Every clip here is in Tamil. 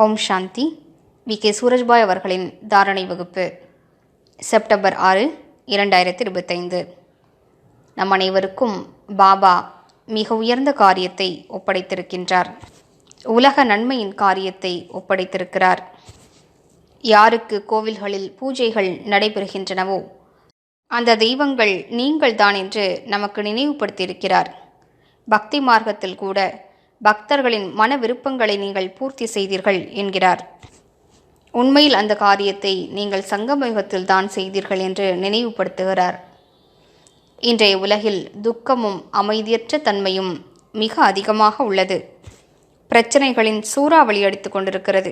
ஓம் சாந்தி. வி.கே. சூரஜ்பாய் அவர்களின் தாரணை வகுப்பு செப்டம்பர் 6, 2025. நம் அனைவருக்கும் பாபா மிக உயர்ந்த காரியத்தை ஒப்படைத்திருக்கின்றார். உலக நன்மையின் காரியத்தை ஒப்படைத்திருக்கிறார். யாருக்கு கோவில்களில் பூஜைகள் நடைபெறுகின்றனவோ அந்த தெய்வங்கள் நீங்கள் தான் என்று நமக்கு நினைவுபடுத்தியிருக்கிறார். பக்தி மார்க்கத்தில் கூட பக்தர்களின் மன விருப்பங்களை நீங்கள் பூர்த்தி செய்தீர்கள் என்கிறார். உண்மையில் அந்த காரியத்தை நீங்கள் சங்கமயுகத்தில் தான் செய்தீர்கள் என்று நினைவுபடுத்துகிறார். இன்றைய உலகில் துக்கமும் அமைதியற்ற தன்மையும் மிக அதிகமாக உள்ளது. பிரச்சனைகளின் சூறாவளி அடித்து கொண்டிருக்கிறது.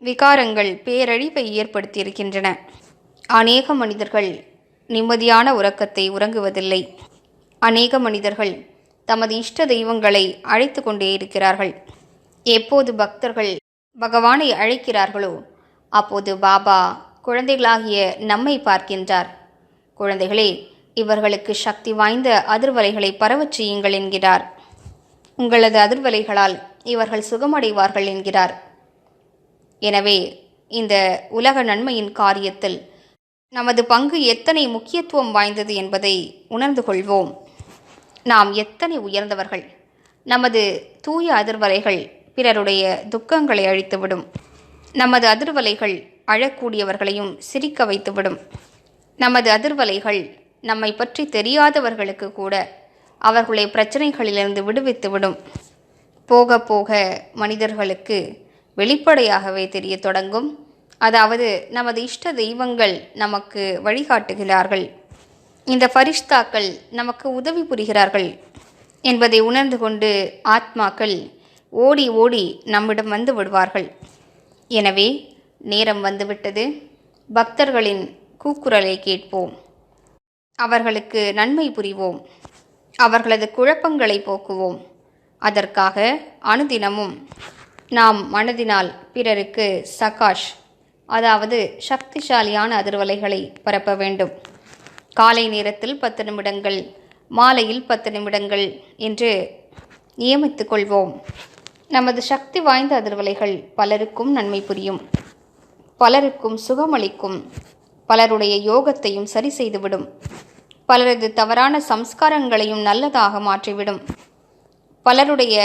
விகாரங்கள் பேரழிவை ஏற்படுத்தியிருக்கின்றன. அநேக மனிதர்கள் நிம்மதியான உறக்கத்தை உறங்குவதில்லை. அநேக மனிதர்கள் தமது இஷ்ட தெய்வங்களை அழைத்து கொண்டே இருக்கிறார்கள். எப்போது பக்தர்கள் பகவானை அழைக்கிறார்களோ அப்போது பாபா குழந்தைகளாகிய நம்மை பார்க்கின்றார். குழந்தைகளே, இவர்களுக்கு சக்தி வாய்ந்த அதிர்வலைகளை பரவச் செய்யுங்கள் என்கிறார். உங்களது அதிர்வலைகளால் இவர்கள் சுகமடைவார்கள் என்கிறார். எனவே இந்த உலக நன்மையின் காரியத்தில் நமது பங்கு எத்தனை முக்கியத்துவம் வாய்ந்தது என்பதை உணர்ந்து கொள்வோம். நாம் எத்தனை உயர்ந்தவர்கள்! நமது தூய அதிர்வலைகள் பிறருடைய துக்கங்களை அழித்துவிடும். நமது அதிர்வலைகள் அழக்கூடியவர்களையும் சிரிக்க வைத்துவிடும். நமது அதிர்வலைகள் நம்மை பற்றி தெரியாதவர்களுக்கு கூட அவர்களுடைய பிரச்சனைகளிலிருந்து விடுவித்துவிடும். போக போக மனிதர்களுக்கு வெளிப்படையாகவே தெரிய தொடங்கும். அதாவது நமது இஷ்ட தெய்வங்கள் நமக்கு வழிகாட்டுகிறார்கள், இந்த ஃபரிஷ்தாக்கள் நமக்கு உதவி புரிகிறார்கள் என்பதை உணர்ந்து கொண்டு ஆத்மாக்கள் ஓடி ஓடி நம்மிடம் வந்து விடுவார்கள். எனவே நேரம் வந்துவிட்டது. பக்தர்களின் கூக்குரலை கேட்போம். அவர்களுக்கு நன்மை புரிவோம். அவர்களது குழப்பங்களை போக்குவோம். அதற்காக அனுதினமும் நாம் மனதினால் பிறருக்கு சகாஷ், அதாவது சக்திசாலியான அதிர்வலைகளை பரப்ப வேண்டும். காலை நேரத்தில் 10 நிமிடங்கள், மாலையில் 10 நிமிடங்கள் என்று நியமித்துக் கொள்வோம். நமது சக்தி வாய்ந்த அதிர்வலைகள் பலருக்கும் நன்மை புரியும், பலருக்கும் சுகமளிக்கும், பலருடைய யோகத்தையும் சரி செய்துவிடும், பலரது தவறான சம்ஸ்காரங்களையும் நல்லதாக மாற்றிவிடும், பலருடைய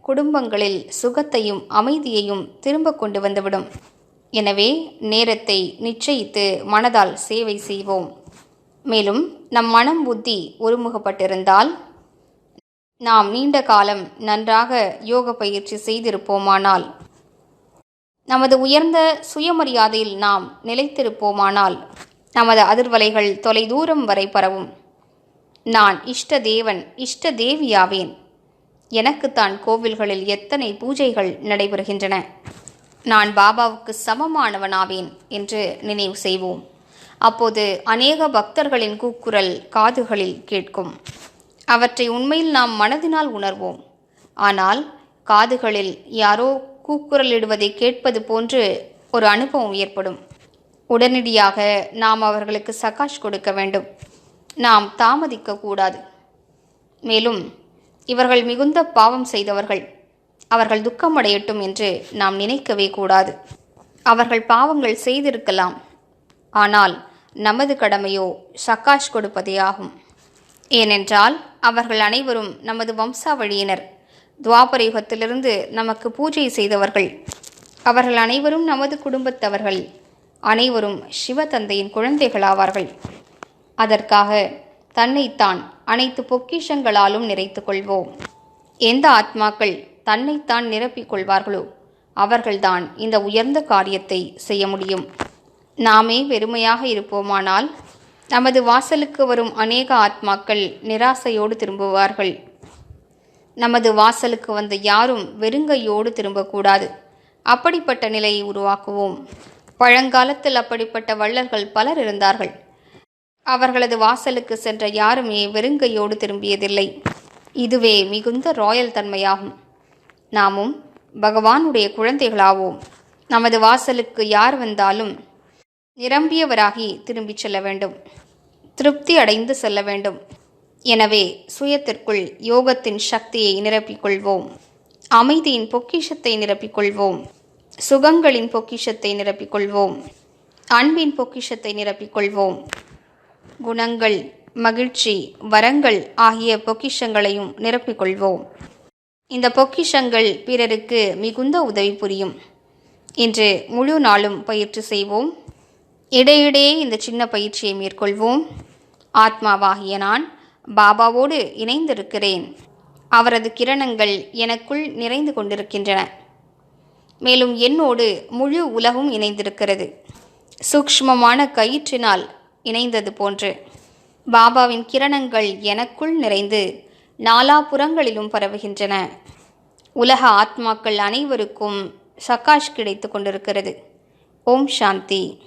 குடும்பங்களில் சுகத்தையும் அமைதியையும் திரும்ப கொண்டு வந்துவிடும். எனவே நேரத்தை நிச்சயித்து மனதால் சேவை செய்வோம். மேலும் நம் மனம் புத்தி ஒருமுகப்பட்டிருந்தால், நாம் நீண்ட காலம் நன்றாக யோக பயிற்சி செய்திருப்போமானால், நமது உயர்ந்த சுயமரியாதையில் நாம் நிலைத்திருப்போமானால், நமது அதிர்வலைகள் தொலைதூரம் வரை பரவும். நான் இஷ்ட தேவன், இஷ்ட தேவியாவேன். எனக்குத்தான் கோவில்களில் எத்தனை பூஜைகள் நடைபெறுகின்றன. நான் பாபாவுக்கு சமமானவனாவேன் என்று நினைவு செய்வோம். அப்போது அநேக பக்தர்களின் கூக்குரல் காதுகளில் கேட்கும். அவற்றை உண்மையில் நாம் மனதினால் உணர்வோம். ஆனால் காதுகளில் யாரோ கூக்குரலிடுவதை கேட்பது போன்று ஒரு அனுபவம் ஏற்படும். உடனடியாக நாம் அவர்களுக்கு சகாஷ் கொடுக்க வேண்டும். நாம் தாமதிக்கக்கூடாது. மேலும் இவர்கள் மிகுந்த பாவம் செய்தவர்கள், அவர்கள் துக்கமடையட்டும் என்று நாம் நினைக்கவே கூடாது. அவர்கள் பாவங்கள் செய்திருக்கலாம், ஆனால் நமது கடமையோ சகாஷ் கொடுப்பதே ஆகும். ஏனென்றால் அவர்கள் அனைவரும் நமது வம்சாவழியினர். துவாபர யுகத்திலிருந்து நமக்கு பூஜை செய்தவர்கள். அவர்கள் அனைவரும் நமது குடும்பத்தவர்கள். அனைவரும் சிவதந்தையின் குழந்தைகளாவார்கள். அதற்காக தன்னைத்தான் அனைத்து பொக்கிஷங்களாலும் நிறைத்து கொள்வோம். எந்த ஆத்மாக்கள் தன்னைத்தான் நிரப்பிக் கொள்வார்களோ அவர்கள்தான் இந்த உயர்ந்த காரியத்தை செய்ய முடியும். நாமே வெறுமையாக இருப்போமானால் நமது வாசலுக்கு வரும் அநேக ஆத்மாக்கள் நிராசையோடு திரும்புவார்கள். நமது வாசலுக்கு வந்த யாரும் வெறுங்கையோடு திரும்பக்கூடாது. அப்படிப்பட்ட நிலையை உருவாக்குவோம். பழங்காலத்தில் அப்படிப்பட்ட வள்ளல்கள் பலர் இருந்தார்கள். அவர்களது வாசலுக்கு சென்ற யாருமே வெறுங்கையோடு திரும்பியதில்லை. இதுவே மிகுந்த ராயல் தன்மையாகும். நாமும் பகவானுடைய குழந்தைகளாவோம். நமது வாசலுக்கு யார் வந்தாலும் நிரம்பியவராகி திரும்பிச் செல்ல வேண்டும், திருப்தி அடைந்து செல்ல வேண்டும். எனவே சுயத்திற்குள் யோகத்தின் சக்தியை நிரப்பிக்கொள்வோம். அமைதியின் பொக்கிஷத்தை நிரப்பிக்கொள்வோம். சுகங்களின் பொக்கிஷத்தை நிரப்பிக்கொள்வோம். அன்பின் பொக்கிஷத்தை நிரப்பிக்கொள்வோம். குணங்கள், மகிழ்ச்சி, வரங்கள் ஆகிய பொக்கிஷங்களையும் நிரப்பிக்கொள்வோம். இந்த பொக்கிஷங்கள் பிறருக்கு மிகுந்த உதவி புரியும். இன்று முழு நாளும் பயிற்சி செய்வோம். இடையிடையே இந்த சின்ன பயிற்சியை மேற்கொள்வோம். ஆத்மாவாகிய நான் பாபாவோடு இணைந்திருக்கிறேன். அவரது கிரணங்கள் எனக்குள் நிறைந்து கொண்டிருக்கின்றன. மேலும் என்னோடு முழு உலகும் இணைந்திருக்கிறது. சூக்ஷ்மமான கயிற்றினால் இணைந்தது போன்று பாபாவின் கிரணங்கள் எனக்குள் நிறைந்து நாலாபுறங்களிலும் பரவுகின்றன. உலக ஆத்மாக்கள் அனைவருக்கும் சகாஷ் கிடைத்து கொண்டிருக்கிறது. ஓம் சாந்தி.